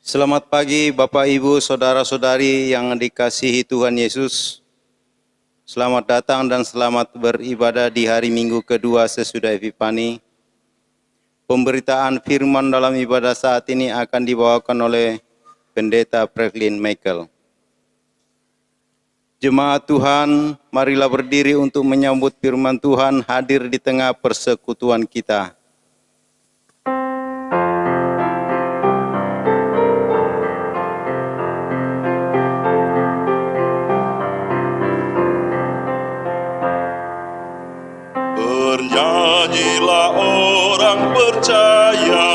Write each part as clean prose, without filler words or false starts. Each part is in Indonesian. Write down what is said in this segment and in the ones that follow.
Selamat pagi Bapak Ibu, Saudara-saudari yang dikasihi Tuhan Yesus. Selamat datang dan selamat beribadah di hari Minggu kedua sesudah Epifani. Pemberitaan firman dalam ibadah saat ini akan dibawakan oleh Pendeta Franklin Michael. Jemaat Tuhan, marilah berdiri untuk menyambut firman Tuhan hadir di tengah persekutuan kita. Bernyanyilah orang percaya,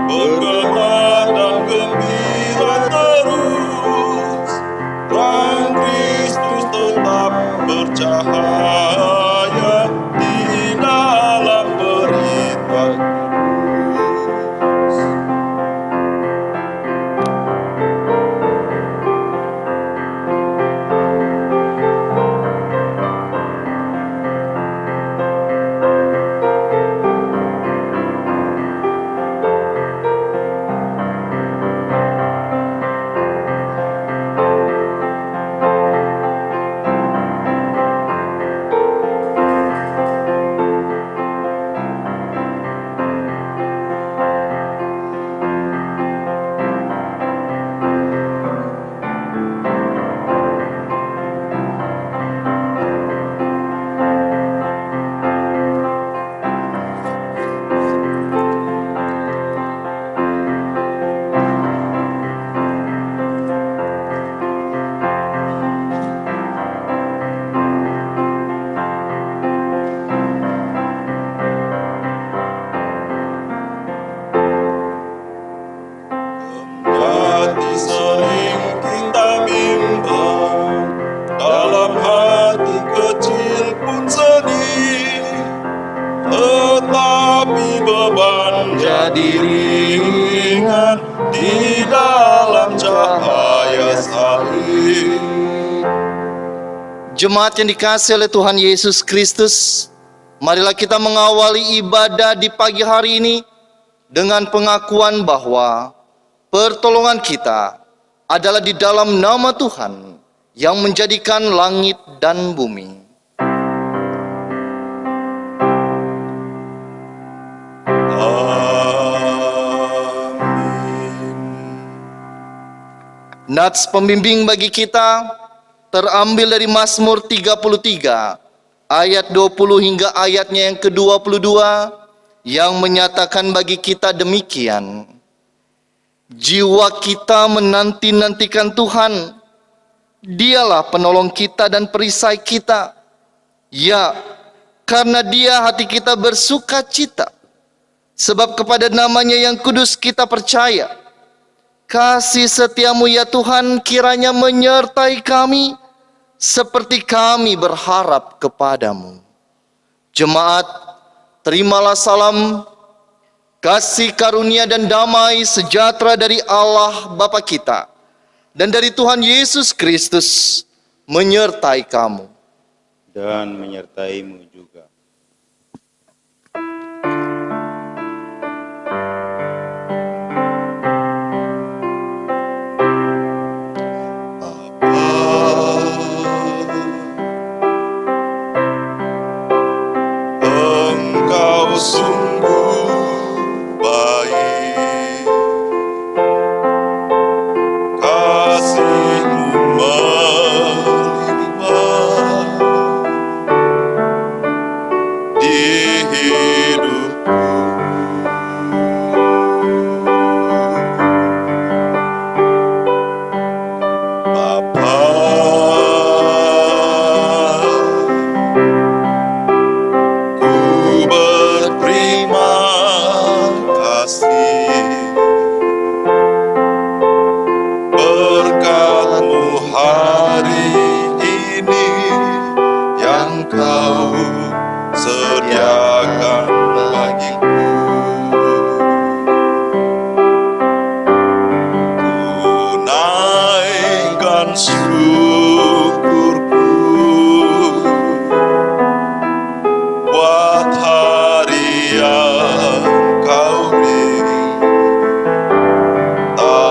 bergema dan gembira terus. Terang Kristus tetap bercahaya di dalam berita kudus. Hati sering kita bimbang, dalam hati kecil pun sedih, tetapi beban jadi ringan di dalam cahaya salib. Jemaat yang dikasihi oleh Tuhan Yesus Kristus, marilah kita mengawali ibadah di pagi hari ini dengan pengakuan bahwa pertolongan kita adalah di dalam nama Tuhan yang menjadikan langit dan bumi. Amin. Nats pembimbing bagi kita terambil dari Mazmur 33 ayat 20 hingga ayatnya yang ke-22 yang menyatakan bagi kita demikian: jiwa kita menanti-nantikan Tuhan, Dialah penolong kita dan perisai kita. Ya, karena Dia hati kita bersuka cita, sebab kepada namanya yang kudus kita percaya. Kasih setiamu ya Tuhan kiranya menyertai kami, seperti kami berharap kepadamu. Jemaat, terimalah salam, kasih karunia dan damai sejahtera dari Allah Bapa kita dan dari Tuhan Yesus Kristus menyertai kamu. Dan menyertaimu juga. Engkau sungguh baik, kasih-Mu melimpah di hidupku. Bapa, ku berterima kasih berkat-Mu hari ini yang Kau sediakan bagiku. Ku naikkan syukurku buat hari yang Kau beri. Tak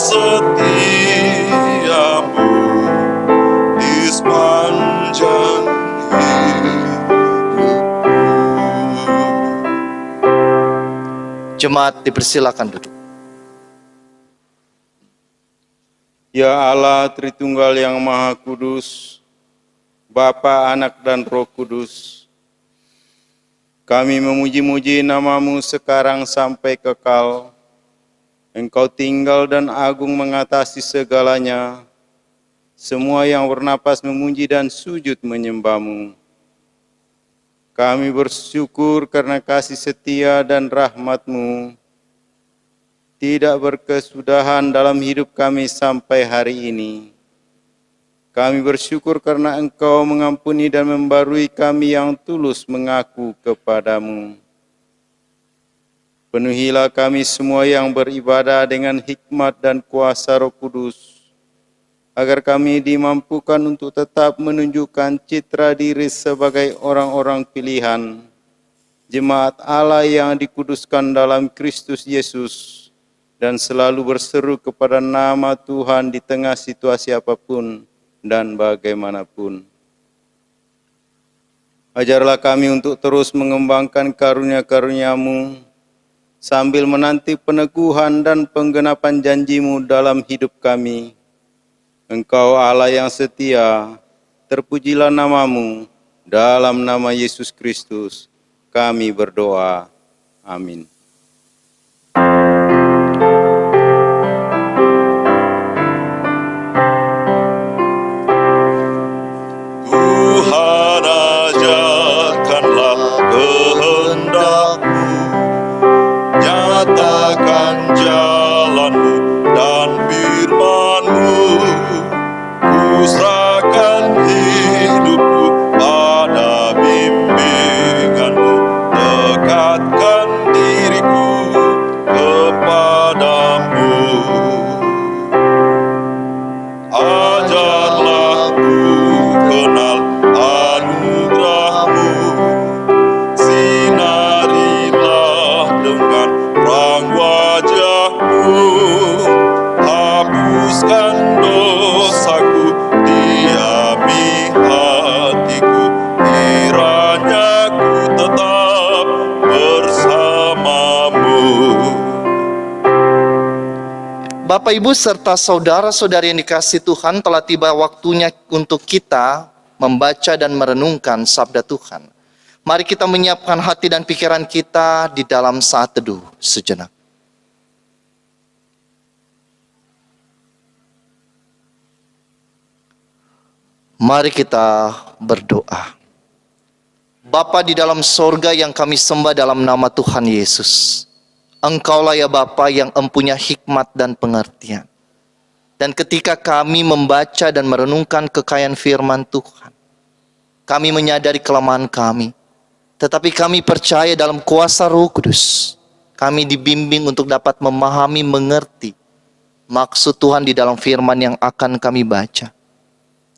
setiamu di sepanjang hidupku. Jemaat dipersilakan duduk. Ya Allah Tritunggal yang Maha Kudus, Bapa, Anak, dan Roh Kudus, kami memuji-muji nama-Mu sekarang sampai kekal. Engkau tinggal dan agung mengatasi segalanya. Semua yang bernapas memuji dan sujud menyembah-Mu. Kami bersyukur karena kasih setia dan rahmat-Mu tidak berkesudahan dalam hidup kami sampai hari ini. Kami bersyukur karena Engkau mengampuni dan membarui kami yang tulus mengaku kepadamu. Penuhilah kami semua yang beribadah dengan hikmat dan kuasa Roh Kudus, agar kami dimampukan untuk tetap menunjukkan citra diri sebagai orang-orang pilihan, jemaat Allah yang dikuduskan dalam Kristus Yesus, dan selalu berseru kepada nama Tuhan di tengah situasi apapun dan bagaimanapun. Ajarlah kami untuk terus mengembangkan karunia-karunia-Mu, sambil menanti peneguhan dan penggenapan janji-Mu dalam hidup kami. Engkau Allah yang setia, terpujilah nama-Mu, dalam nama Yesus Kristus kami berdoa. Amin. Tuhan, ajarkanlah kehendak-Mu, nyatakan jalan-Mu dan firman-Mu. Ku serahkan hidupku pada bimbingan-Mu, dekatkan diriku kepadamu. Ajarlah ku kenal anugerah-Mu, sinarilah dengan terang wajah-Mu, hapuskan dosaku, diami hatiku, kiranya ku tetap bersamamu. Bapak, Ibu, serta saudara-saudari yang dikasihi Tuhan, telah tiba waktunya untuk kita membaca dan merenungkan sabda Tuhan. Mari kita menyiapkan hati dan pikiran kita di dalam saat teduh sejenak. Mari kita berdoa. Bapa di dalam sorga yang kami sembah dalam nama Tuhan Yesus, Engkaulah ya Bapa yang empunya hikmat dan pengertian. Dan ketika kami membaca dan merenungkan kekayaan firman Tuhan, kami menyadari kelemahan kami, tetapi kami percaya dalam kuasa Roh Kudus, kami dibimbing untuk dapat memahami, mengerti maksud Tuhan di dalam firman yang akan kami baca.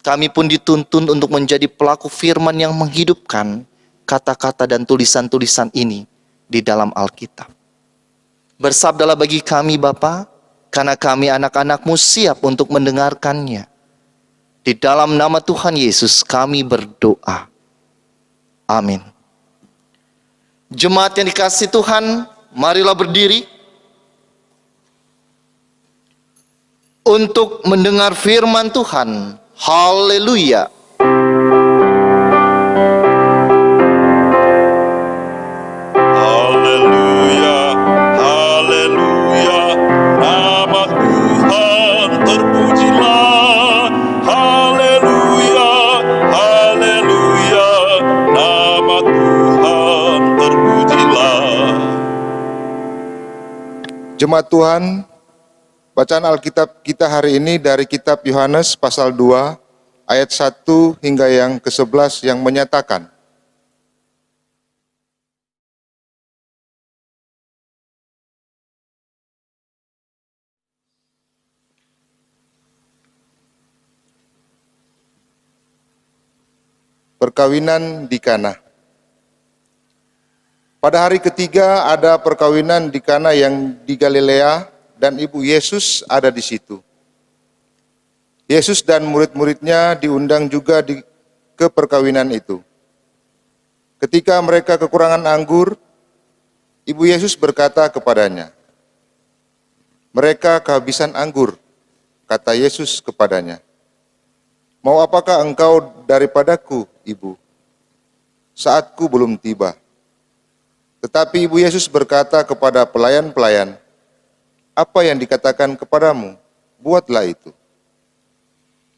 Kami pun dituntun untuk menjadi pelaku firman yang menghidupkan kata-kata dan tulisan-tulisan ini di dalam Alkitab. Bersabdalah bagi kami Bapa, karena kami anak-anak-Mu siap untuk mendengarkannya. Di dalam nama Tuhan Yesus kami berdoa. Amin. Jemaat yang dikasihi Tuhan, marilah berdiri untuk mendengar firman Tuhan. Haleluya. Haleluya, haleluya, nama Tuhan terpujilah. Haleluya, haleluya, nama Tuhan terpujilah. Jemaat Tuhan, bacaan Alkitab kita hari ini dari kitab Yohanes pasal 2 ayat 1 hingga yang ke-11 yang menyatakan, perkawinan di Kana. Pada hari ketiga ada perkawinan di Kana yang di Galilea dan ibu Yesus ada di situ. Yesus dan murid-muridnya diundang juga ke perkawinan itu. Ketika mereka kekurangan anggur, ibu Yesus berkata kepadanya, "Mereka kehabisan anggur," kata Yesus kepadanya. "Mau apakah engkau daripadaku, ibu? Saatku belum tiba." Tetapi ibu Yesus berkata kepada pelayan-pelayan, "Apa yang dikatakan kepadamu, buatlah itu."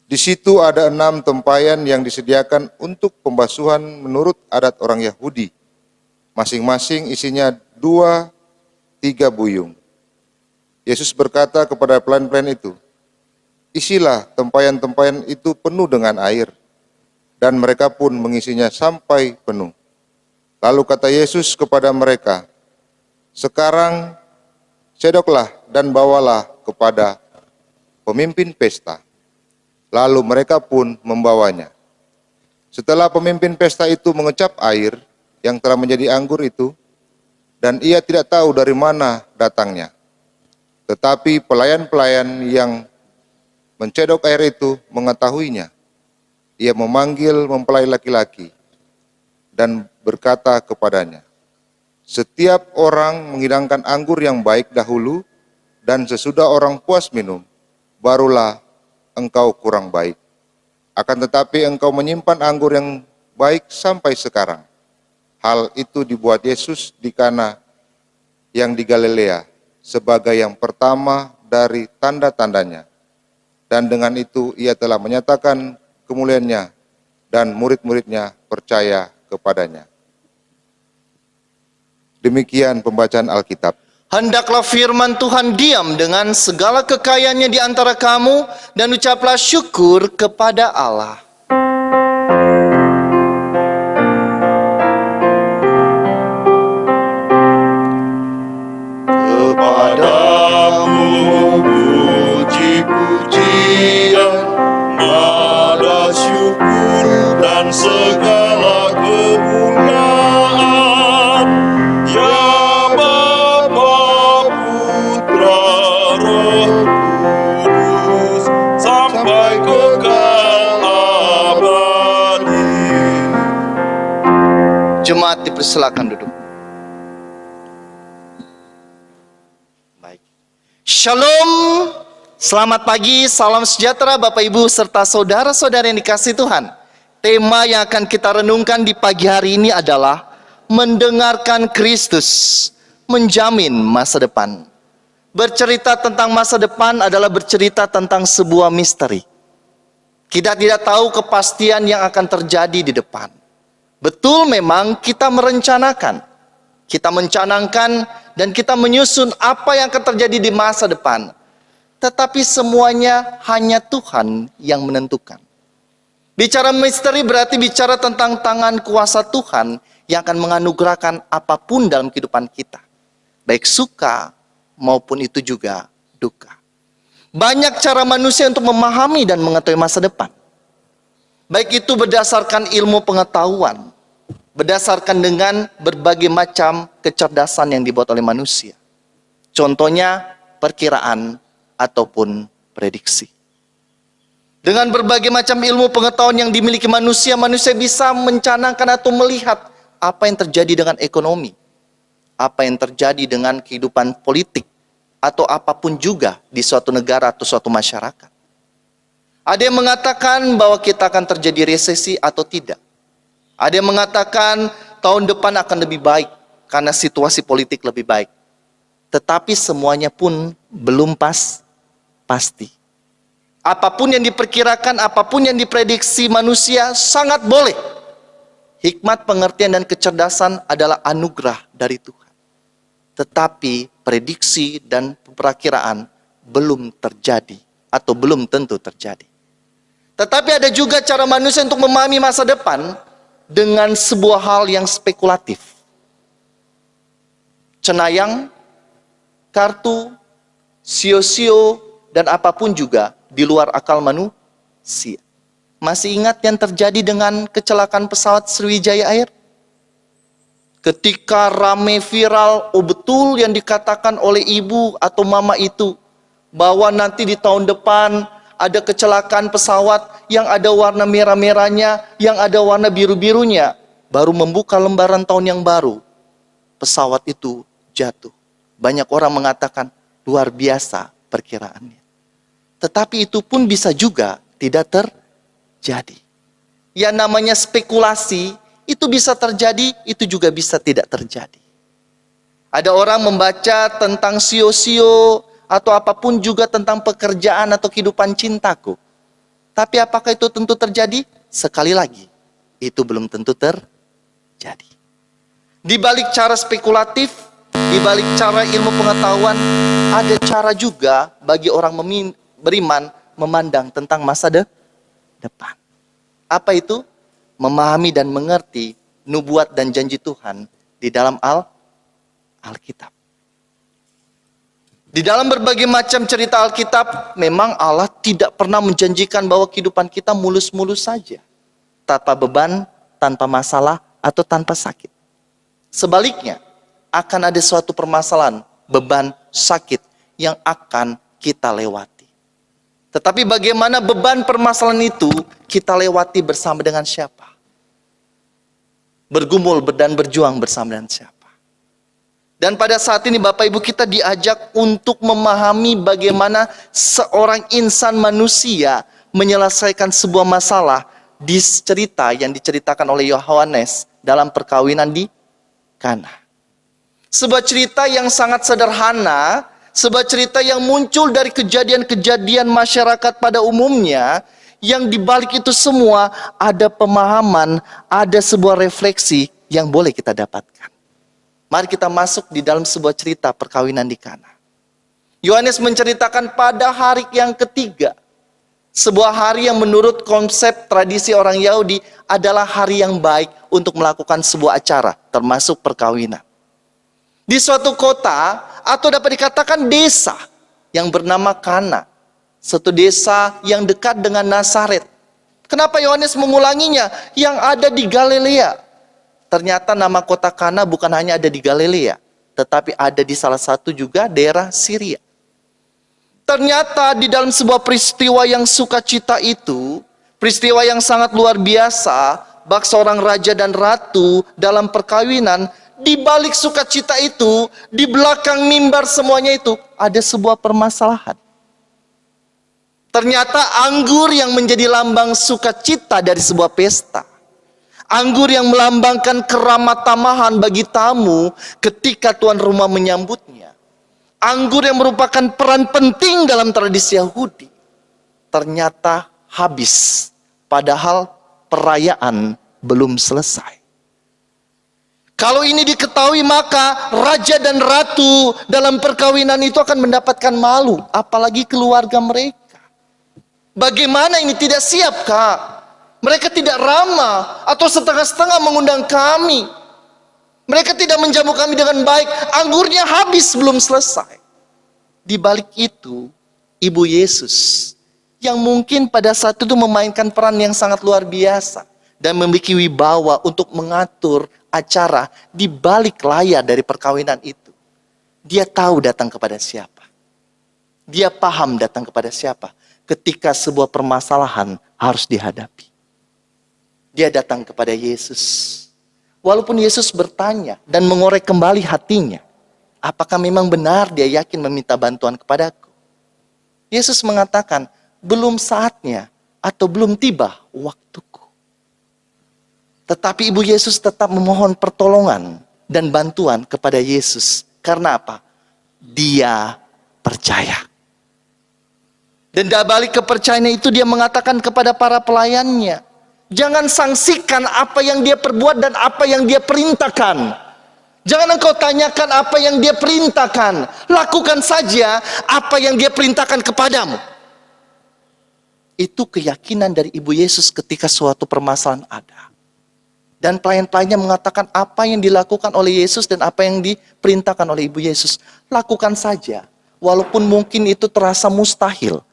Di situ ada 6 tempayan yang disediakan untuk pembasuhan menurut adat orang Yahudi. Masing-masing isinya 2-3 buyung. Yesus berkata kepada pelayan-pelayan itu, "Isilah tempayan-tempayan itu penuh dengan air." Dan mereka pun mengisinya sampai penuh. Lalu kata Yesus kepada mereka, "Sekarang sedoklah dan bawalah kepada pemimpin pesta." Lalu mereka pun membawanya. Setelah pemimpin pesta itu mengecap air yang telah menjadi anggur itu, dan ia tidak tahu dari mana datangnya. Tetapi pelayan-pelayan yang mencedok air itu mengetahuinya. Ia memanggil mempelai laki-laki dan berkata kepadanya, "Setiap orang menghidangkan anggur yang baik dahulu, dan sesudah orang puas minum, barulah engkau kurang baik. Akan tetapi engkau menyimpan anggur yang baik sampai sekarang." Hal itu dibuat Yesus di Kana yang di Galilea sebagai yang pertama dari tanda-tandanya. Dan dengan itu ia telah menyatakan kemuliaannya, dan murid-muridnya percaya kepadanya. Demikian pembacaan Alkitab. Hendaklah firman Tuhan diam dengan segala kekayaannya di antara kamu, dan ucaplah syukur kepada Allah. Kepadamu puji-pujian, nada syukur dan segala kemuliaan, ya Bapa, Putra, Roh Kudus, sampai kekal abadi. Jemaat dipersilakan duduk. Baik. Shalom, selamat pagi, salam sejahtera Bapak Ibu serta saudara-saudara yang dikasihi Tuhan. Tema yang akan kita renungkan di pagi hari ini adalah mendengarkan Kristus, menjamin masa depan. Bercerita tentang masa depan adalah bercerita tentang sebuah misteri. Kita tidak tahu kepastian yang akan terjadi di depan. Betul, memang kita merencanakan, kita mencanangkan, dan kita menyusun apa yang akan terjadi di masa depan. Tetapi semuanya hanya Tuhan yang menentukan. Bicara misteri berarti bicara tentang tangan kuasa Tuhan yang akan menganugerahkan apapun dalam kehidupan kita, baik suka maupun itu juga duka. Banyak cara manusia untuk memahami dan mengetahui masa depan. Baik itu berdasarkan ilmu pengetahuan, berdasarkan dengan berbagai macam kecerdasan yang dibuat oleh manusia. Contohnya perkiraan ataupun prediksi. Dengan berbagai macam ilmu pengetahuan yang dimiliki manusia, manusia bisa mencanangkan atau melihat apa yang terjadi dengan ekonomi, apa yang terjadi dengan kehidupan politik, atau apapun juga di suatu negara atau suatu masyarakat. Ada yang mengatakan bahwa kita akan terjadi resesi atau tidak. Ada yang mengatakan tahun depan akan lebih baik karena situasi politik lebih baik. Tetapi semuanya pun belum pasti. Apapun yang diperkirakan, apapun yang diprediksi manusia sangat boleh. Hikmat, pengertian, dan kecerdasan adalah anugerah dari Tuhan. Tetapi prediksi dan perakiraan belum terjadi atau belum tentu terjadi. Tetapi ada juga cara manusia untuk memahami masa depan dengan sebuah hal yang spekulatif. Cenayang, kartu, sio-sio, dan apapun juga di luar akal manusia. Masih ingat yang terjadi dengan kecelakaan pesawat Sriwijaya Air? Ketika rame viral, oh betul yang dikatakan oleh ibu atau mama itu, bahwa nanti di tahun depan ada kecelakaan pesawat yang ada warna merah-merahnya, yang ada warna biru-birunya. Baru membuka lembaran tahun yang baru, pesawat itu jatuh. Banyak orang mengatakan luar biasa perkiraannya. Tetapi itu pun bisa juga tidak terjadi. Yang namanya spekulasi, itu bisa terjadi, itu juga bisa tidak terjadi. Ada orang membaca tentang sio-sio atau apapun juga tentang pekerjaan atau kehidupan cintaku. Tapi apakah itu tentu terjadi? Sekali lagi, itu belum tentu terjadi. Di balik cara spekulatif, di balik cara ilmu pengetahuan, ada cara juga bagi orang beriman memandang tentang masa depan. Apa itu? Memahami dan mengerti nubuat dan janji Tuhan di dalam Alkitab. Di dalam berbagai macam cerita Alkitab, memang Allah tidak pernah menjanjikan bahwa kehidupan kita mulus-mulus saja. Tanpa beban, tanpa masalah, atau tanpa sakit. Sebaliknya, akan ada suatu permasalahan, beban, sakit yang akan kita lewati. Tetapi bagaimana beban permasalahan itu kita lewati bersama dengan siapa? Bergumul dan berjuang bersama dengan siapa? Dan pada saat ini Bapak Ibu kita diajak untuk memahami bagaimana seorang insan manusia menyelesaikan sebuah masalah di cerita yang diceritakan oleh Yohanes dalam perkawinan di Kana. Sebuah cerita yang sangat sederhana, sebuah cerita yang muncul dari kejadian-kejadian masyarakat pada umumnya, yang dibalik itu semua ada pemahaman, ada sebuah refleksi yang boleh kita dapatkan. Mari kita masuk di dalam sebuah cerita perkawinan di Kana. Yohanes menceritakan pada hari yang ketiga, sebuah hari yang menurut konsep tradisi orang Yahudi adalah hari yang baik untuk melakukan sebuah acara, termasuk perkawinan. Di suatu kota, atau dapat dikatakan desa, yang bernama Kana. Satu desa yang dekat dengan Nazaret. Kenapa Yohanes mengulanginya? Yang ada di Galilea. Ternyata nama kota Kana bukan hanya ada di Galilea, tetapi ada di salah satu juga daerah Syria. Ternyata di dalam sebuah peristiwa yang sukacita itu, peristiwa yang sangat luar biasa, bak seorang raja dan ratu dalam perkawinan, di balik sukacita itu, di belakang mimbar semuanya itu, ada sebuah permasalahan. Ternyata anggur yang menjadi lambang sukacita dari sebuah pesta, anggur yang melambangkan keramat tamahan bagi tamu ketika tuan rumah menyambutnya, anggur yang merupakan peran penting dalam tradisi Yahudi, ternyata habis, padahal perayaan belum selesai. Kalau ini diketahui, maka raja dan ratu dalam perkawinan itu akan mendapatkan malu, apalagi keluarga mereka. Bagaimana ini tidak siap, Kak? Mereka tidak ramah atau setengah-setengah mengundang kami. Mereka tidak menjamu kami dengan baik, anggurnya habis belum selesai. Di balik itu, Ibu Yesus yang mungkin pada saat itu memainkan peran yang sangat luar biasa dan memiliki wibawa untuk mengatur acara di balik layar dari perkawinan itu. Dia tahu datang kepada siapa. Dia paham datang kepada siapa ketika sebuah permasalahan harus dihadapi. Dia datang kepada Yesus. Walaupun Yesus bertanya dan mengorek kembali hatinya, apakah memang benar dia yakin meminta bantuan kepadaku? Yesus mengatakan, belum saatnya atau belum tiba waktuku. Tetapi Ibu Yesus tetap memohon pertolongan dan bantuan kepada Yesus. Karena apa? Dia percaya. Dan dari balik kepercayaan itu dia mengatakan kepada para pelayannya, jangan sangsikan apa yang dia perbuat dan apa yang dia perintahkan. Jangan engkau tanyakan apa yang dia perintahkan. Lakukan saja apa yang dia perintahkan kepadamu. Itu keyakinan dari Ibu Yesus ketika suatu permasalahan ada. Dan pelayan-pelayannya mengatakan apa yang dilakukan oleh Yesus dan apa yang diperintahkan oleh Ibu Yesus. Lakukan saja. Walaupun mungkin itu terasa mustahil.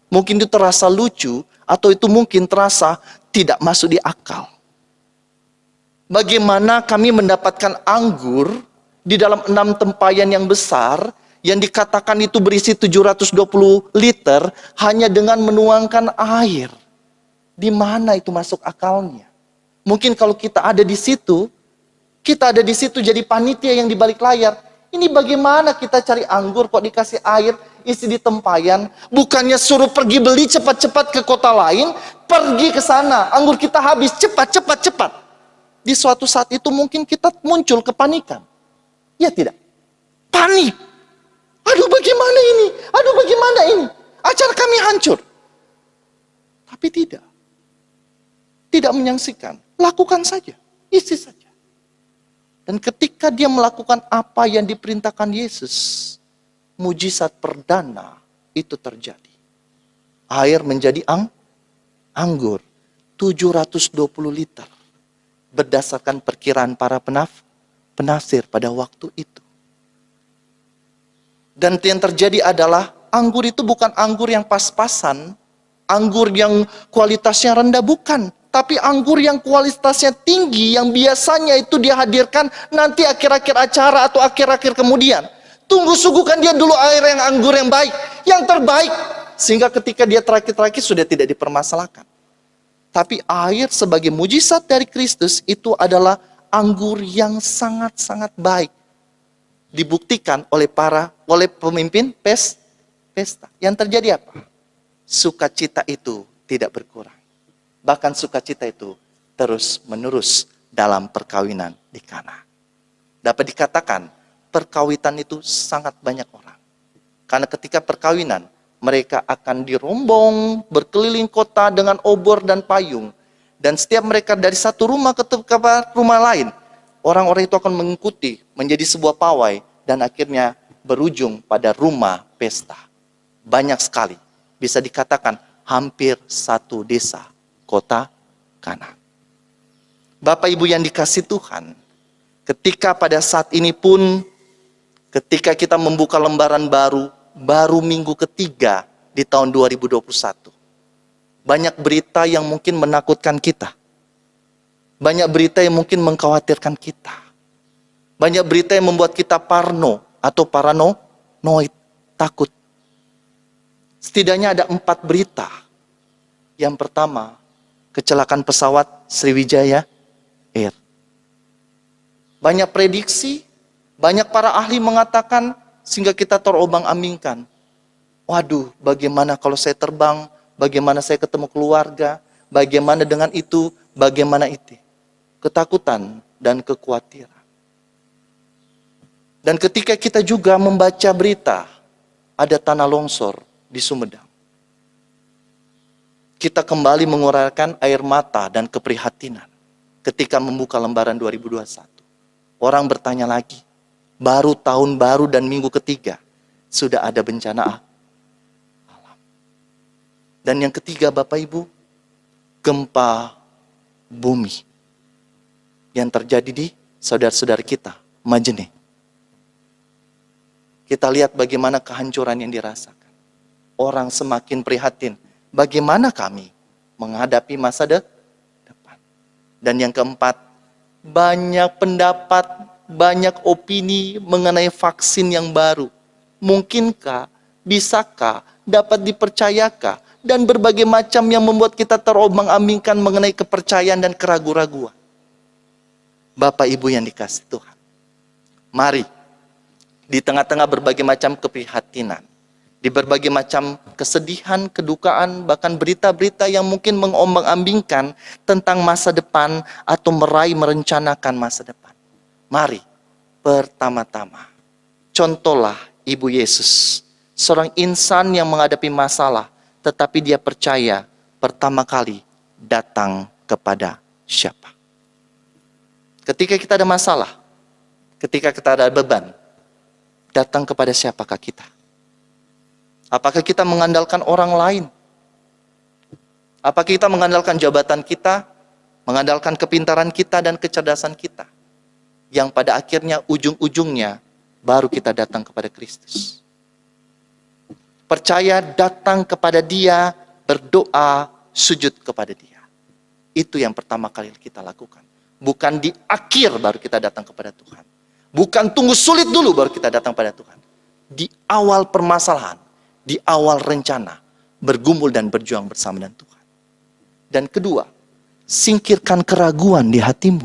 Mungkin itu terasa lucu. Atau itu mungkin terasa tidak masuk di akal. Bagaimana kami mendapatkan anggur di dalam 6 tempayan yang besar yang dikatakan itu berisi 720 liter hanya dengan menuangkan air. Di mana itu masuk akalnya? Mungkin kalau kita ada di situ, jadi panitia yang di balik layar. Ini bagaimana kita cari anggur kok dikasih air isi di tempayan? Bukannya suruh pergi beli cepat-cepat ke kota lain, pergi ke sana, anggur kita habis, cepat. Di suatu saat itu mungkin kita muncul kepanikan. Ya tidak? Panik. Aduh bagaimana ini? Aduh bagaimana ini? Acara kami hancur. Tapi tidak. Tidak menyaksikan. Lakukan saja. Isi saja. Dan ketika dia melakukan apa yang diperintahkan Yesus, mujizat perdana itu terjadi. Air menjadi anggur 720 liter. Berdasarkan perkiraan para penafsir pada waktu itu. Dan yang terjadi adalah anggur itu bukan anggur yang pas-pasan, anggur yang kualitasnya rendah, bukan. Tapi anggur yang kualitasnya tinggi, yang biasanya itu dia hadirkan nanti akhir-akhir acara atau akhir-akhir kemudian. Tunggu suguhkan dia dulu air yang anggur yang baik, yang terbaik. Sehingga ketika dia terakhir-terakhir sudah tidak dipermasalahkan. Tapi air sebagai mujizat dari Kristus itu adalah anggur yang sangat-sangat baik. Dibuktikan oleh pemimpin pesta. Yang terjadi apa? Sukacita itu tidak berkurang. Bahkan sukacita itu terus menerus dalam perkawinan di Kana. Dapat dikatakan perkawinan itu sangat banyak orang. Karena ketika perkawinan, mereka akan dirombong berkeliling kota dengan obor dan payung. Dan setiap mereka dari satu rumah ke rumah lain, orang-orang itu akan mengikuti menjadi sebuah pawai dan akhirnya berujung pada rumah pesta. Banyak sekali, bisa dikatakan hampir satu desa, kota Kana. Bapak Ibu yang dikasih Tuhan, ketika pada saat ini pun, ketika kita membuka lembaran baru minggu ketiga di tahun 2021. Banyak berita yang mungkin menakutkan kita. Banyak berita yang mungkin mengkhawatirkan kita. Banyak berita yang membuat kita parno atau paranoid, takut. Setidaknya ada 4 berita. Yang pertama, kecelakaan pesawat Sriwijaya Air. Banyak prediksi, banyak para ahli mengatakan sehingga kita terobang-ambingkan. Waduh, bagaimana kalau saya terbang? Bagaimana saya ketemu keluarga? Bagaimana dengan itu? Bagaimana itu? Ketakutan dan kekhawatiran. Dan ketika kita juga membaca berita, ada tanah longsor di Sumedang. Kita kembali menguraikan air mata dan keprihatinan ketika membuka lembaran 2021. Orang bertanya lagi, baru tahun baru dan minggu ketiga sudah ada bencana alam. Dan yang ketiga Bapak Ibu, gempa bumi yang terjadi di saudara-saudara kita, Majene. Kita lihat bagaimana kehancuran yang dirasakan. Orang semakin prihatin, bagaimana kami menghadapi masa depan. Dan yang keempat, banyak pendapat, banyak opini mengenai vaksin yang baru. Mungkinkah, bisakah, dapat dipercayakah, dan berbagai macam yang membuat kita terobang-ambingkan mengenai kepercayaan dan keraguan-raguan. Bapak Ibu yang dikasihi Tuhan, mari di tengah-tengah berbagai macam keprihatinan, di berbagai macam kesedihan, kedukaan, bahkan berita-berita yang mungkin mengombang-ambingkan tentang masa depan atau merencanakan masa depan. Mari, pertama-tama, contohlah Ibu Yesus, seorang insan yang menghadapi masalah, tetapi dia percaya pertama kali datang kepada siapa. Ketika kita ada masalah, ketika kita ada beban, datang kepada siapakah kita? Apakah kita mengandalkan orang lain? Apakah kita mengandalkan jabatan kita, mengandalkan kepintaran kita dan kecerdasan kita? Yang pada akhirnya ujung-ujungnya baru kita datang kepada Kristus. Percaya, datang kepada Dia, berdoa, sujud kepada Dia. Itu yang pertama kali kita lakukan. Bukan di akhir baru kita datang kepada Tuhan. Bukan tunggu sulit dulu baru kita datang pada Tuhan. Di awal permasalahan, di awal rencana, bergumul dan berjuang bersama dengan Tuhan. Dan kedua, singkirkan keraguan di hatimu.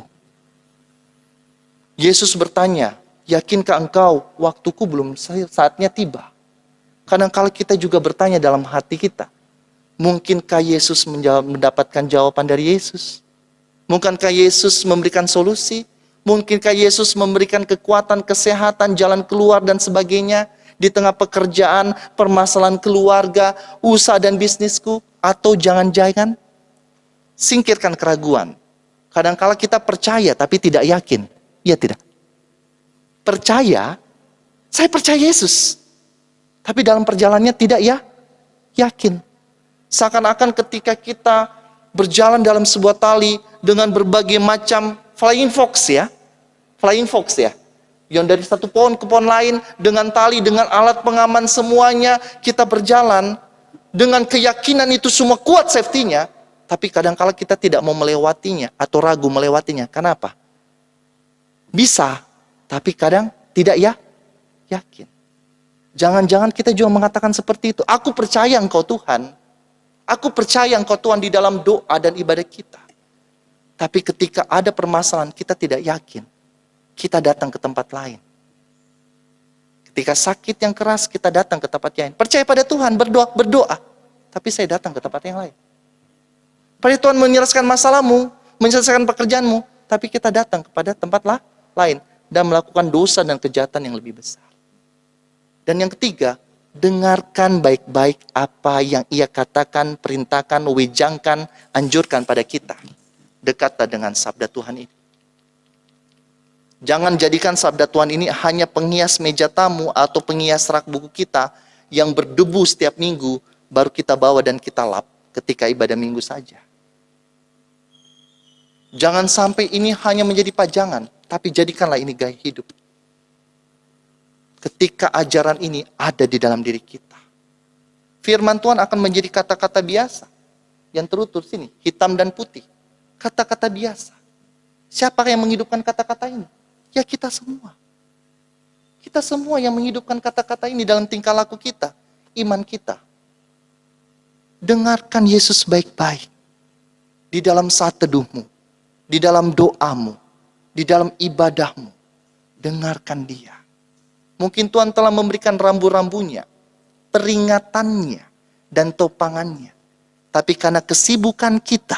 Yesus bertanya, yakinkah engkau waktuku belum saatnya tiba? Kadang-kala kita juga bertanya dalam hati kita, mungkinkah Yesus mendapatkan jawaban dari Yesus? Mungkinkah Yesus memberikan solusi? Mungkinkah Yesus memberikan kekuatan, kesehatan, jalan keluar dan sebagainya di tengah pekerjaan, permasalahan keluarga, usaha dan bisnisku? Atau jangan-jangan singkirkan keraguan. Kadang-kala kita percaya tapi tidak yakin. Iya tidak? Percaya, saya percaya Yesus. Tapi dalam perjalanannya tidak yakin. Seakan-akan ketika kita berjalan dalam sebuah tali dengan berbagai macam flying fox ya. Yang dari satu pohon ke pohon lain dengan tali, dengan alat pengaman semuanya kita berjalan dengan keyakinan itu semua kuat safety-nya, tapi kadang-kala kita tidak mau melewatinya atau ragu melewatinya. Kenapa? Bisa, tapi kadang tidak yakin. Jangan-jangan kita juga mengatakan seperti itu. Aku percaya Engkau Tuhan. Aku percaya Engkau Tuhan di dalam doa dan ibadah kita. Tapi ketika ada permasalahan kita tidak yakin. Kita datang ke tempat lain. Ketika sakit yang keras kita datang ke tempat lain. Percaya pada Tuhan, berdoa. Tapi saya datang ke tempat yang lain. Pada Tuhan menyelesaikan masalahmu, menyelesaikan pekerjaanmu. Tapi kita datang kepada tempat lain. Dan melakukan dosa dan kejahatan yang lebih besar. Dan yang ketiga, dengarkan baik-baik apa yang Ia katakan, perintahkan, wejangkan, anjurkan pada kita. Dekatlah dengan sabda Tuhan ini. Jangan jadikan sabda Tuhan ini hanya penghias meja tamu atau penghias rak buku kita yang berdebu setiap minggu, baru kita bawa dan kita lap ketika ibadah minggu saja. Jangan sampai ini hanya menjadi pajangan, tapi jadikanlah ini gaya hidup. Ketika ajaran ini ada di dalam diri kita, firman Tuhan akan menjadi kata-kata biasa yang terutur sini, hitam dan putih. Kata-kata biasa. Siapa yang menghidupkan kata-kata ini? Ya kita semua. Kita semua yang menghidupkan kata-kata ini dalam tingkah laku kita, iman kita. Dengarkan Yesus baik-baik di dalam saat teduhmu, di dalam doamu, di dalam ibadahmu. Dengarkan Dia. Mungkin Tuhan telah memberikan rambu-rambunya, peringatannya, dan topangannya. Tapi karena kesibukan kita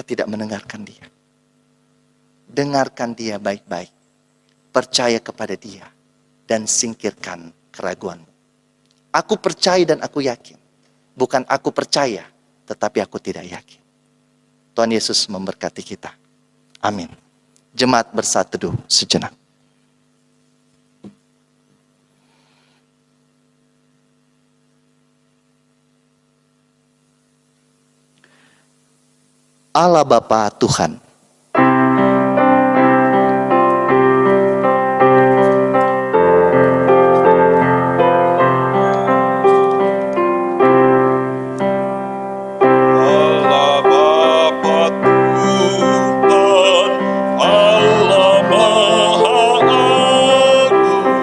tidak mendengarkan Dia. Dengarkan Dia baik-baik. Percaya kepada Dia. Dan singkirkan keraguanmu. Aku percaya dan aku yakin. Bukan aku percaya, tetapi aku tidak yakin. Tuhan Yesus memberkati kita. Amin. Jemaat bersatu teduh sejenak. Allah Bapa Tuhan, Allah Bapa Tuhan, Allah Maha Agung,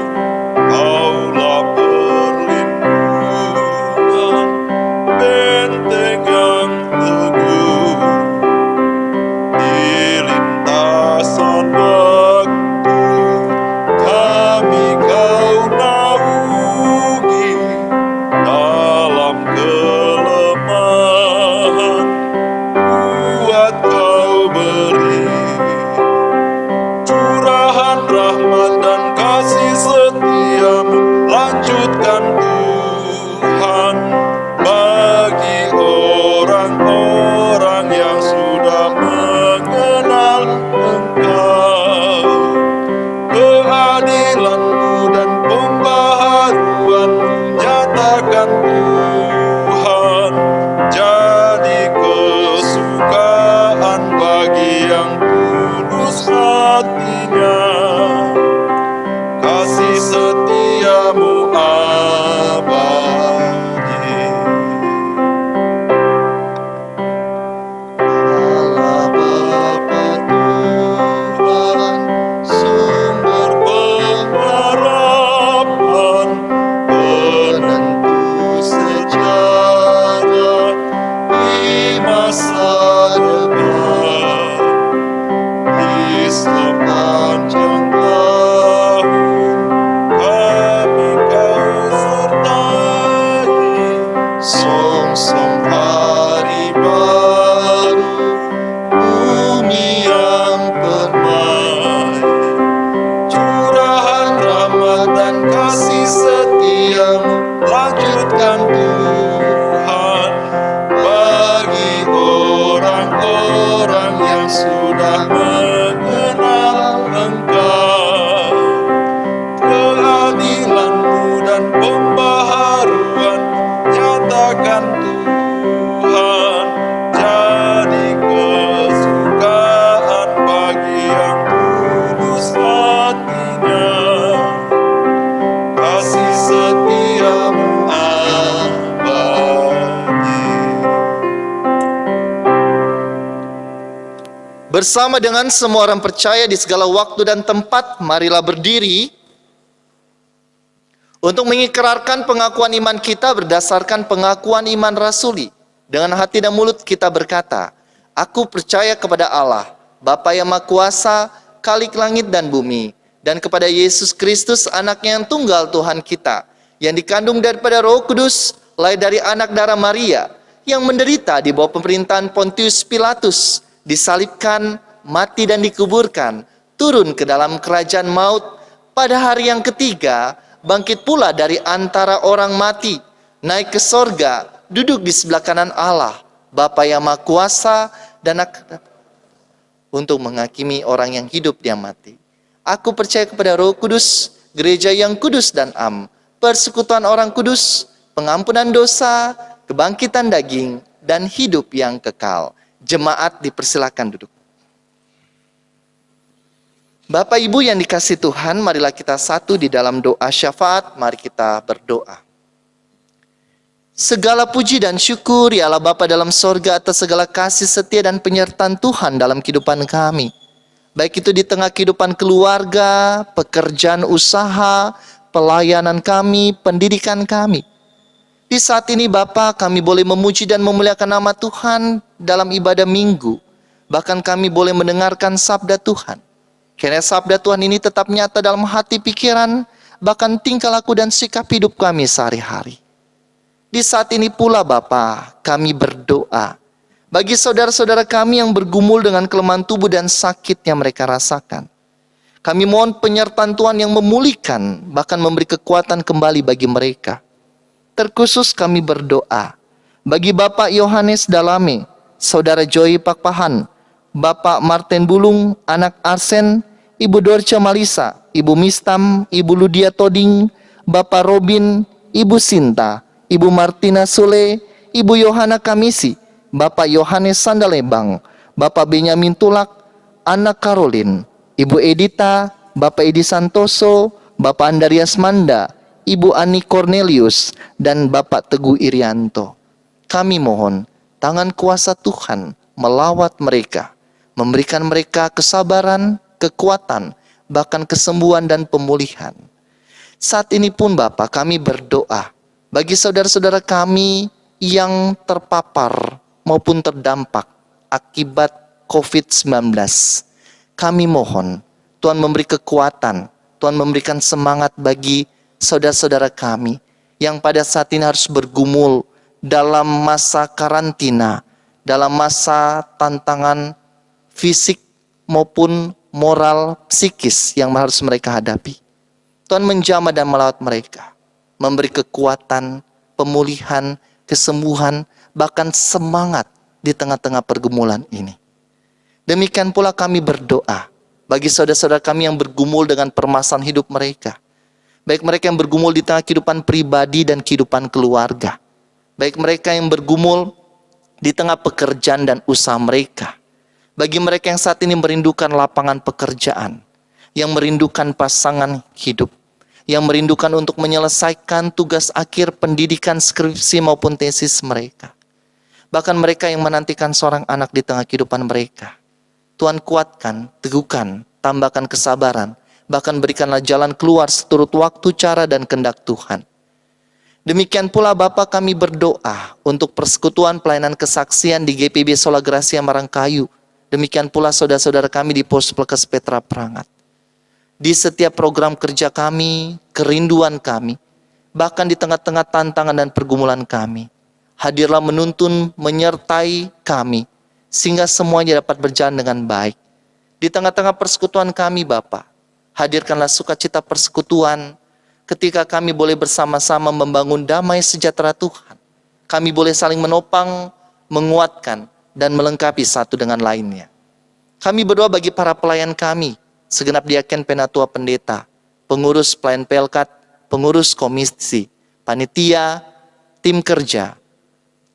Kaulah perlindungan, benteng yang teguh di Bersama dengan semua orang percaya di segala waktu dan tempat, marilah berdiri untuk mengikrarkan pengakuan iman kita berdasarkan pengakuan iman rasuli. Dengan hati dan mulut kita berkata, aku percaya kepada Allah, Bapa yang Maha Kuasa, Khalik langit dan bumi, dan kepada Yesus Kristus, anaknya yang tunggal Tuhan kita, yang dikandung daripada Roh Kudus, lahir dari anak darah Maria, yang menderita di bawah pemerintahan Pontius Pilatus, disalibkan, mati dan dikuburkan, turun ke dalam kerajaan maut, pada hari yang ketiga, bangkit pula dari antara orang mati, naik ke sorga, duduk di sebelah kanan Allah, Bapa yang Maha Kuasa, dan untuk menghakimi orang yang hidup dan mati. Aku percaya kepada Roh Kudus, gereja yang kudus dan am, persekutuan orang kudus, pengampunan dosa, kebangkitan daging, dan hidup yang kekal. Jemaat dipersilakan duduk. Bapak Ibu yang dikasihi Tuhan, marilah kita satu di dalam doa syafaat. Mari kita berdoa. Segala puji dan syukur ya Allah Bapa dalam sorga atas segala kasih setia dan penyertaan Tuhan dalam kehidupan kami. Baik itu di tengah kehidupan keluarga, pekerjaan usaha, pelayanan kami, pendidikan kami. Di saat ini Bapa, kami boleh memuji dan memuliakan nama Tuhan dalam ibadah minggu. Bahkan kami boleh mendengarkan sabda Tuhan. Karena sabda Tuhan ini tetap nyata dalam hati pikiran, bahkan tingkah laku dan sikap hidup kami sehari-hari. Di saat ini pula Bapa, kami berdoa bagi saudara-saudara kami yang bergumul dengan kelemahan tubuh dan sakit yang mereka rasakan. Kami mohon penyertaan Tuhan yang memulihkan, bahkan memberi kekuatan kembali bagi mereka. Terkhusus kami berdoa bagi Bapak Yohanes Dalame, Saudara Joy Pakpahan, Bapak Martin Bulung, Anak Arsen, Ibu Dorce Malisa, Ibu Mistam, Ibu Ludia Toding, Bapak Robin, Ibu Sinta, Ibu Martina Sule, Ibu Yohana Kamisi, Bapak Yohanes Sandalebang, Bapak Benyamin Tulak, Anak Karolin, Ibu Edita, Bapak Edi Santoso, Bapak Andarias Manda, Ibu Ani Cornelius, dan Bapak Teguh Irianto. Kami mohon tangan kuasa Tuhan melawat mereka, memberikan mereka kesabaran, kekuatan, bahkan kesembuhan dan pemulihan. Saat ini pun Bapak, kami berdoa bagi saudara-saudara kami yang terpapar maupun terdampak akibat COVID-19. Kami mohon Tuhan memberi kekuatan, Tuhan memberikan semangat bagi saudara-saudara kami yang pada saat ini harus bergumul dalam masa karantina, dalam masa tantangan fisik maupun moral psikis yang harus mereka hadapi. Tuhan menjamah dan melawat mereka, memberi kekuatan, pemulihan, kesembuhan, bahkan semangat di tengah-tengah pergumulan ini. Demikian pula kami berdoa bagi saudara-saudara kami yang bergumul dengan permasalahan hidup mereka. Baik mereka yang bergumul di tengah kehidupan pribadi dan kehidupan keluarga. Baik mereka yang bergumul di tengah pekerjaan dan usaha mereka. Bagi mereka yang saat ini merindukan lapangan pekerjaan, yang merindukan pasangan hidup, yang merindukan untuk menyelesaikan tugas akhir pendidikan skripsi maupun tesis mereka. Bahkan mereka yang menantikan seorang anak di tengah kehidupan mereka. Tuhan kuatkan, teguhkan, tambahkan kesabaran, bahkan berikanlah jalan keluar seturut waktu, cara, dan kehendak Tuhan. Demikian pula Bapa, kami berdoa untuk persekutuan pelayanan kesaksian di GPB Sola Gracia Marangkayu. Demikian pula saudara-saudara kami di Pos Pelkes Petra Prangat. Di setiap program kerja kami, kerinduan kami, bahkan di tengah-tengah tantangan dan pergumulan kami, hadirlah menuntun, menyertai kami, sehingga semuanya dapat berjalan dengan baik. Di tengah-tengah persekutuan kami Bapa, hadirkanlah sukacita persekutuan ketika kami boleh bersama-sama membangun damai sejahtera Tuhan. Kami boleh saling menopang, menguatkan, dan melengkapi satu dengan lainnya. Kami berdoa bagi para pelayan kami, segenap diaken, penatua, pendeta, pengurus pelayan pelkat, pengurus komisi, panitia, tim kerja,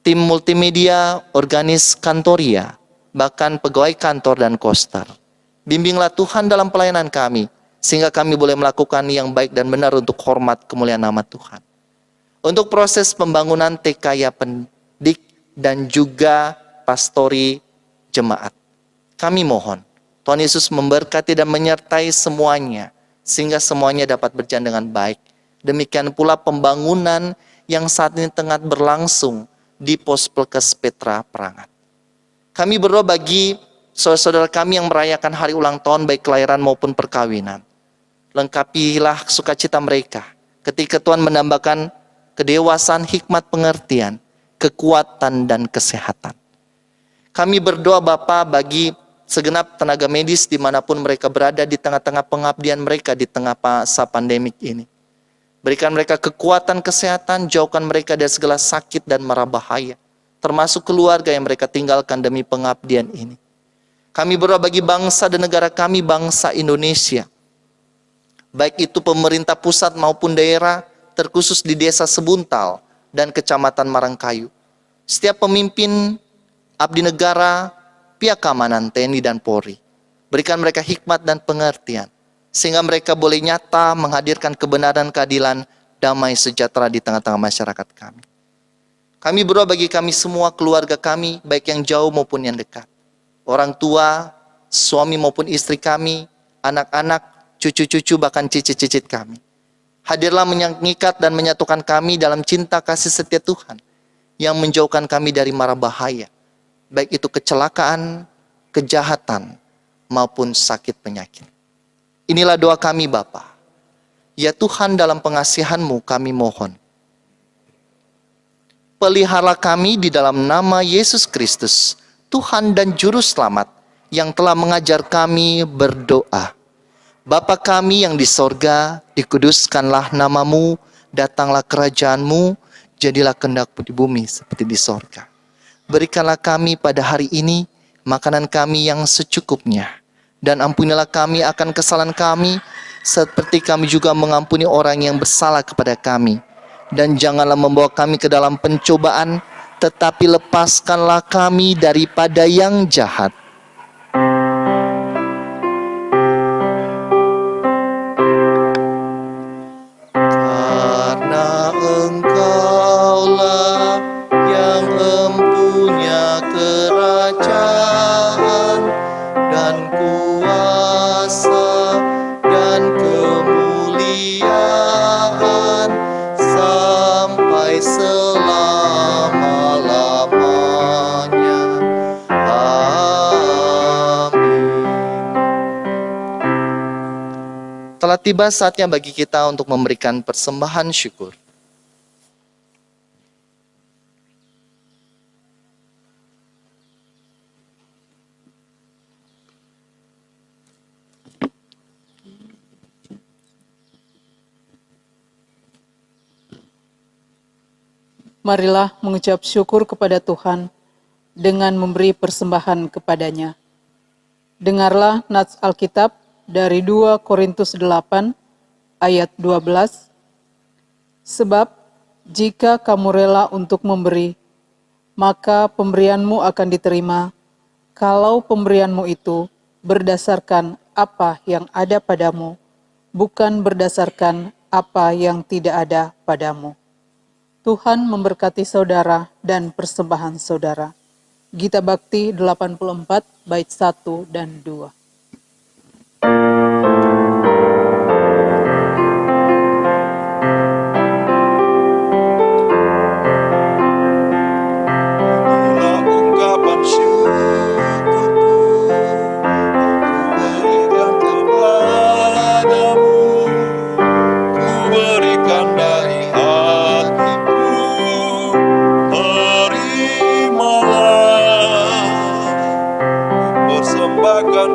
tim multimedia, organis kantoria, bahkan pegawai kantor dan koster. Bimbinglah Tuhan dalam pelayanan kami, sehingga kami boleh melakukan yang baik dan benar untuk hormat kemuliaan nama Tuhan. Untuk proses pembangunan TK ya pendik dan juga pastori jemaat, Kami mohon Tuhan Yesus memberkati dan menyertai semuanya, sehingga semuanya dapat berjalan dengan baik. Demikian pula pembangunan yang saat ini tengah berlangsung di Pos Pelkes Petra Perangat. Kami berdoa bagi saudara-saudara kami yang merayakan hari ulang tahun, baik kelahiran maupun perkawinan. Lengkapilah sukacita mereka ketika Tuhan menambahkan kedewasaan, hikmat, pengertian, kekuatan, dan kesehatan. Kami berdoa Bapa bagi segenap tenaga medis dimanapun mereka berada di tengah-tengah pengabdian mereka di tengah masa pandemik ini. Berikan mereka kekuatan kesehatan, jauhkan mereka dari segala sakit dan mara bahaya, termasuk keluarga yang mereka tinggalkan demi pengabdian ini. Kami berdoa bagi bangsa dan negara kami, bangsa Indonesia. Baik itu pemerintah pusat maupun daerah, terkhusus di desa Sebuntal dan kecamatan Marangkayu. Setiap pemimpin abdi negara, pihak keamanan TNI dan Polri, berikan mereka hikmat dan pengertian, sehingga mereka boleh nyata menghadirkan kebenaran, keadilan, damai sejahtera di tengah-tengah masyarakat kami. Kami berdoa bagi kami semua, keluarga kami, baik yang jauh maupun yang dekat. Orang tua, suami maupun istri kami, anak-anak, cucu-cucu, bahkan cicit-cicit kami. Hadirlah mengikat dan menyatukan kami dalam cinta kasih setia Tuhan, yang menjauhkan kami dari mara bahaya, baik itu kecelakaan, kejahatan, maupun sakit penyakit. Inilah doa kami Bapa. Ya Tuhan, dalam pengasihan-Mu kami mohon, pelihara kami di dalam nama Yesus Kristus, Tuhan dan Juru Selamat, yang telah mengajar kami berdoa. Bapa kami yang di sorga, dikuduskanlah nama-Mu, datanglah kerajaan-Mu, jadilah kehendak-Mu di bumi seperti di sorga. Berikanlah kami pada hari ini makanan kami yang secukupnya, dan ampunilah kami akan kesalahan kami, seperti kami juga mengampuni orang yang bersalah kepada kami. Dan janganlah membawa kami ke dalam pencobaan, tetapi lepaskanlah kami daripada yang jahat. Karena Engkaulah yang empunya kerajaan dan kuasa dan kemuliaan sampai selama-lamanya. Amin. Telah tiba saatnya bagi kita untuk memberikan persembahan syukur. Marilah mengucap syukur kepada Tuhan dengan memberi persembahan kepadanya. Dengarlah nats Alkitab dari 2 Korintus 8 ayat 12. Sebab jika kamu rela untuk memberi, maka pemberianmu akan diterima, kalau pemberianmu itu berdasarkan apa yang ada padamu, bukan berdasarkan apa yang tidak ada padamu. Tuhan memberkati saudara dan persembahan saudara. Gita Bakti 84 bait 1 dan 2. Inilah ungkapan syukurku, aku berikan kepadamu, ku berikan dari hatiku, terimalah, persembahkan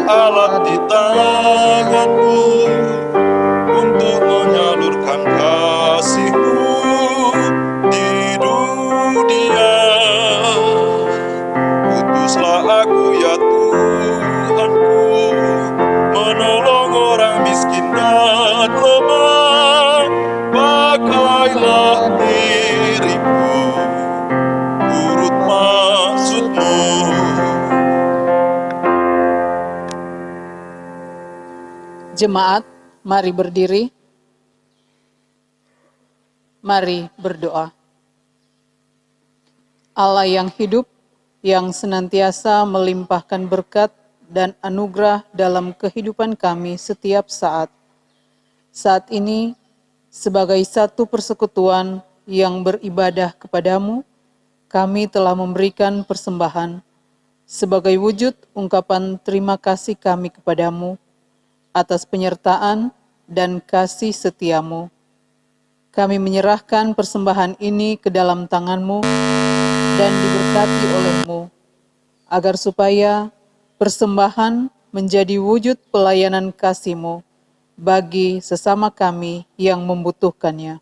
alat di tanganmu untuk menyalurkan kasih-Mu di dunia. Utuslah aku ya Tuhanku, menolong orang miskin dan lemah. Pakailah diriku, turut maksud-Mu. Jemaat, mari berdiri. Mari berdoa. Allah yang hidup, yang senantiasa melimpahkan berkat dan anugerah dalam kehidupan kami setiap saat. Saat ini, sebagai satu persekutuan yang beribadah kepadamu, kami telah memberikan persembahan sebagai wujud ungkapan terima kasih kami kepadamu atas penyertaan dan kasih setiamu. Kami menyerahkan persembahan ini ke dalam tangan-Mu dan diberkati oleh-Mu, agar supaya persembahan menjadi wujud pelayanan kasih-Mu bagi sesama kami yang membutuhkannya.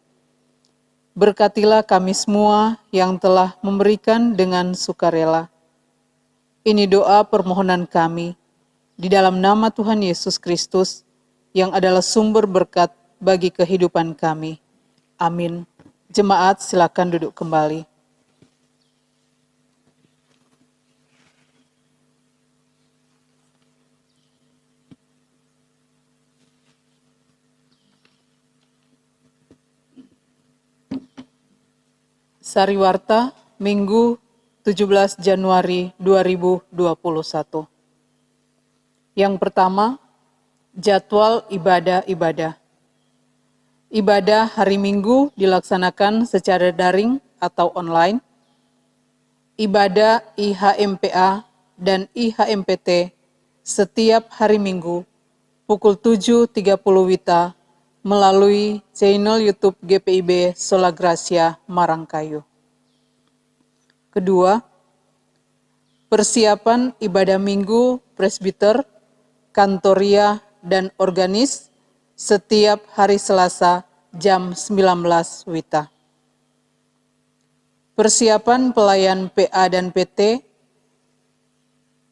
Berkatilah kami semua yang telah memberikan dengan sukarela. Ini doa permohonan kami, di dalam nama Tuhan Yesus Kristus, yang adalah sumber berkat bagi kehidupan kami. Amin. Jemaat, silakan duduk kembali. Sariwarta, Minggu 17 Januari 2021. Yang pertama, jadwal ibadah-ibadah. Ibadah hari Minggu dilaksanakan secara daring atau online. Ibadah IHMPA dan IHMPT setiap hari Minggu pukul 7.30 WITA melalui channel YouTube GPIB Sola Gracia Marangkayu. Kedua, persiapan ibadah Minggu presbiter, kantoria, dan organis setiap hari Selasa jam 19 WITA. Persiapan pelayan PA dan PT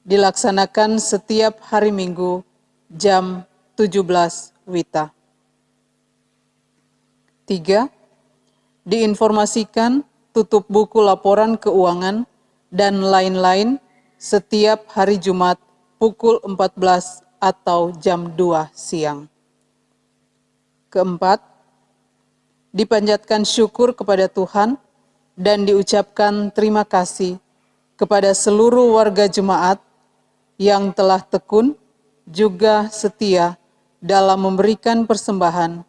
dilaksanakan setiap hari Minggu jam 17 WITA. 3. Diinformasikan tutup buku laporan keuangan dan lain-lain setiap hari Jumat pukul 14 atau jam 2 siang. Keempat, dipanjatkan syukur kepada Tuhan dan diucapkan terima kasih kepada seluruh warga jemaat yang telah tekun juga setia dalam memberikan persembahan,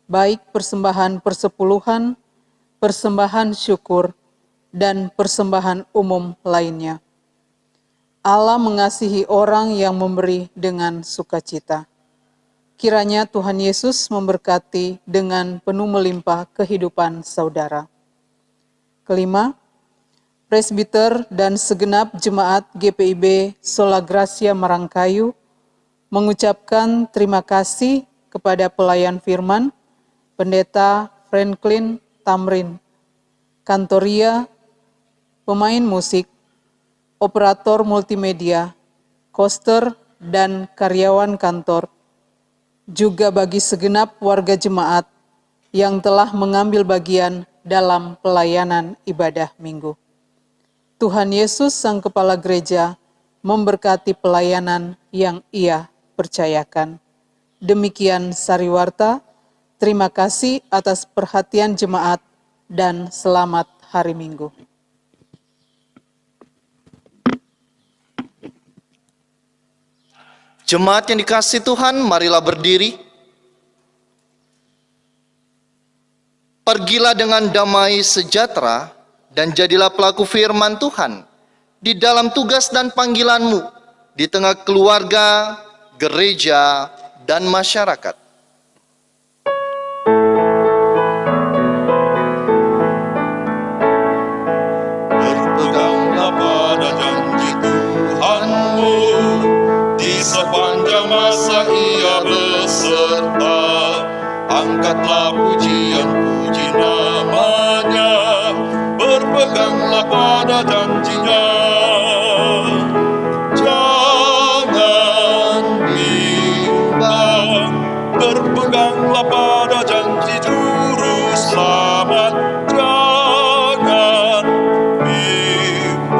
baik persembahan persepuluhan, persembahan syukur, dan persembahan umum lainnya. Allah mengasihi orang yang memberi dengan sukacita. Kiranya Tuhan Yesus memberkati dengan penuh melimpah kehidupan saudara. Kelima, presbiter dan segenap jemaat GPIB Sola Gracia Marangkayu mengucapkan terima kasih kepada pelayan firman, Pendeta Franklin Tamrin, kantoria, pemain musik, operator multimedia, koster, dan karyawan kantor, juga bagi segenap warga jemaat yang telah mengambil bagian dalam pelayanan ibadah Minggu. Tuhan Yesus Sang Kepala Gereja memberkati pelayanan yang Ia percayakan. Demikian Sariwarta, terima kasih atas perhatian jemaat dan selamat hari Minggu. Jemaat yang dikasihi Tuhan, marilah berdiri. Pergilah dengan damai sejahtera dan jadilah pelaku firman Tuhan di dalam tugas dan panggilanmu di tengah keluarga, gereja, dan masyarakat. Berpeganglah pada janji Tuhanmu di sepanjang sepanjang masa ia beserta. Angkatlah pujian-puji namanya, berpeganglah pada janjinya. Jangan bimbang, berpeganglah pada janji juru selamat. Jangan bimbang,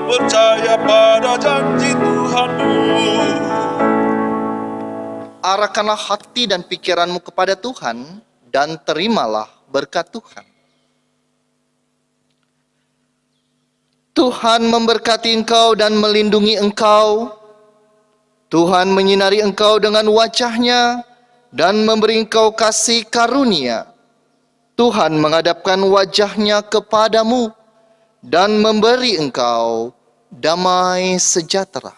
percaya pada janji Tuhanmu. Arahkanlah hati dan pikiranmu kepada Tuhan, dan terimalah berkat Tuhan. Tuhan memberkati engkau dan melindungi engkau. Tuhan menyinari engkau dengan wajah-Nya dan memberi engkau kasih karunia. Tuhan menghadapkan wajah-Nya kepadamu dan memberi engkau damai sejahtera.